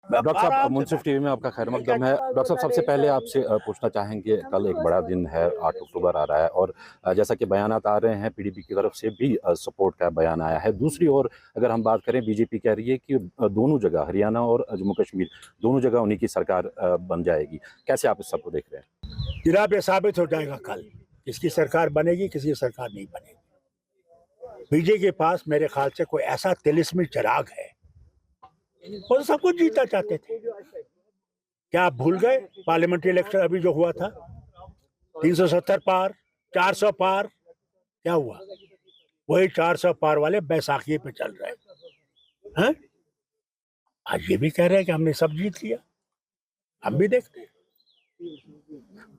मैं डॉक्टर साहब, आराम से मुंसिफ बैठ टीवी में आपका खैर मकदम है। डॉक्टर साहब, सबसे पहले आपसे पूछना चाहेंगे, कल एक बड़ा दिन है, 8 अक्टूबर आ रहा है और जैसा कि बयानात आ रहे हैं, पीडीपी की तरफ से भी सपोर्ट का बयान आया है। दूसरी ओर अगर हम बात करें, बीजेपी कह रही है कि दोनों जगह, हरियाणा और जम्मू कश्मीर, दोनों जगह उन्हीं की सरकार बन जाएगी। कैसे आप इस सबको देख रहे हैं? जनाब, ये साबित हो जाएगा कल किसकी सरकार बनेगी, किसी की सरकार नहीं बनेगी। बीजेपी के पास मेरे ख्याल से कोई ऐसा तिलिस्मी चिराग है। वो तो सब कुछ जीतना चाहते थे। क्या आप भूल गए पार्लियामेंट्री इलेक्शन अभी जो हुआ था? 370 पार, 400 पार, क्या हुआ? वही 400 पार वाले बैसाखी पे चल रहे हैं। आज ये भी कह रहे हैं कि हमने सब जीत लिया। हम भी देखते हैं।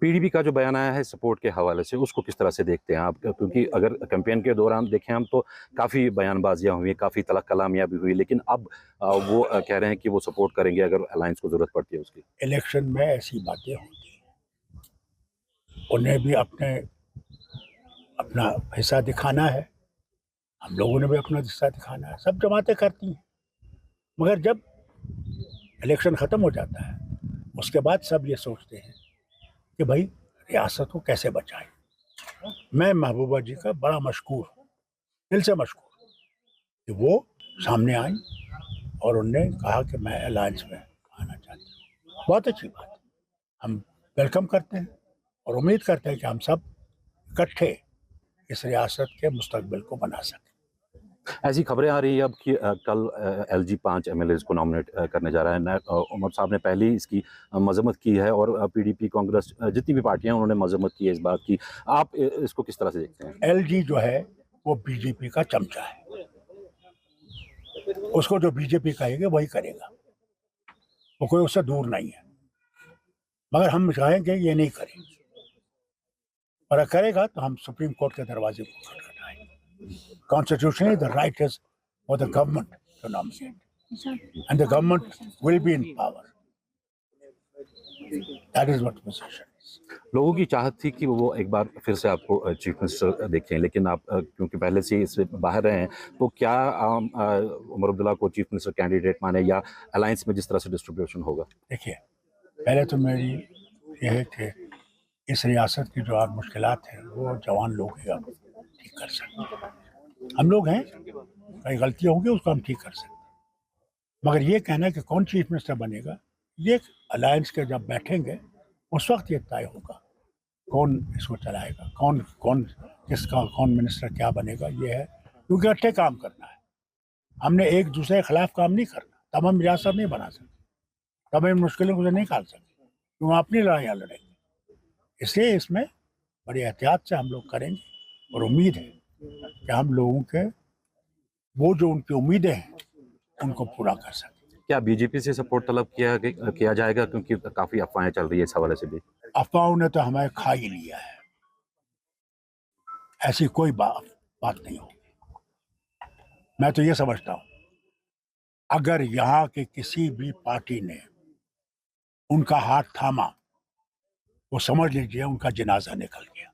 पीडीपी का जो बयान आया है सपोर्ट के हवाले से, उसको किस तरह से देखते हैं आप? क्योंकि अगर कैंपेन के दौरान देखें हम, तो काफ़ी बयानबाजियां हुई, काफ़ी तलक कलामियां भी हुई, लेकिन अब वो कह रहे हैं कि वो सपोर्ट करेंगे अगर अलायंस को ज़रूरत पड़ती है उसकी। इलेक्शन में ऐसी बातें होती हैं, उन्हें भी अपना हिस्सा दिखाना है, हम लोगों ने भी अपना हिस्सा दिखाना है। सब जमातें करती हैं, मगर जब इलेक्शन ख़त्म हो जाता है, उसके बाद सब ये सोचते हैं कि भाई रियासत को कैसे बचाएं। मैं महबूबा जी का बड़ा मशकूर हूँ, दिल से मशकूर हूँ कि वो सामने आई और उनने कहा कि मैं अलायंस में आना चाहती हूँ। बहुत अच्छी बात है, हम वेलकम करते हैं और उम्मीद करते हैं कि हम सब इकट्ठे इस रियासत के मुस्तकबिल को बना सकें। ऐसी खबरें आ रही है अब कि कल एलजी 5 एमएलएज को नॉमिनेट करने जा रहा है। उमर साहब ने पहले ही इसकी मजम्मत की है और पीडीपी, कांग्रेस, जितनी भी पार्टियां हैं, उन्होंने मजम्मत की है इस बात की। आप इसको किस तरह से देखते हैं? एलजी जो है वो बीजेपी का चमचा है, उसको जो बीजेपी कहेगी वही करेगा, वो कोई उससे दूर नहीं है। मगर हम चाहेंगे ये नहीं करे, और अगर करेगा तो हम सुप्रीम कोर्ट के दरवाजे को खटखटाएंगे। Constitutionally, the right is for the government to nominate, and the government will be in power. That is what position is. लोगों की चाहत थी कि वो एक बार फिर से आपको चीफ मिनिस्टर देखें, लेकिन आप क्योंकि पहले से ही इससे बाहर रहे हैं, तो क्या उमर अब्दुल्ला को चीफ मिनिस्टर कैंडिडेट माने या अलायंस में जिस तरह से डिस्ट्रीब्यूशन होगा? देखिए, पहले तो मेरी यह है कि इस रियासत की जो आज मुश्किलात हैं वो जवान लोग ही अब ठीक कर सकते हैं। हम लोग हैं, कई गलतियाँ होंगी, उसको हम ठीक कर सकते हैं। मगर ये कहना है कि कौन चीफ मिनिस्टर बनेगा, ये अलायंस के जब बैठेंगे उस वक्त ये तय होगा कौन इसको चलाएगा, कौन कौन किसका कौन मिनिस्टर क्या बनेगा। ये है क्योंकि इकट्ठे काम करना है, हमने एक दूसरे के खिलाफ काम नहीं करना, तब हम रियासत नहीं बना सकते, तब हम मुश्किलों को निकाल सकते, क्योंकि हम अपनी लड़ाइयाँ लड़ेंगे। इसलिए इसमें बड़ी एहतियात से हम लोग करेंगे और उम्मीद है कि हम लोगों के वो जो उनकी उम्मीदें हैं उनको पूरा कर सकें। क्या बीजेपी से सपोर्ट तलब किया जाएगा? क्योंकि काफ़ी अफवाहें चल रही है इस हवाले से भी। अफवाहों ने तो हमें खा ही लिया है, ऐसी कोई बात नहीं होगी। मैं तो ये समझता हूँ, अगर यहाँ के किसी भी पार्टी ने उनका हाथ थामा, वो समझ लीजिए उनका जनाजा निकल गया।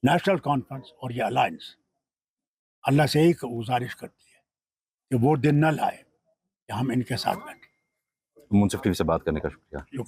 नेशनल कॉन्फ्रेंस और ये अलायंस अल्लाह से ही गुजारिश करती है कि वो दिन न लाए कि हम इनके साथ बैठे। मुंसिफ टीवी से बात करने का शुक्रिया। शुक्रिया।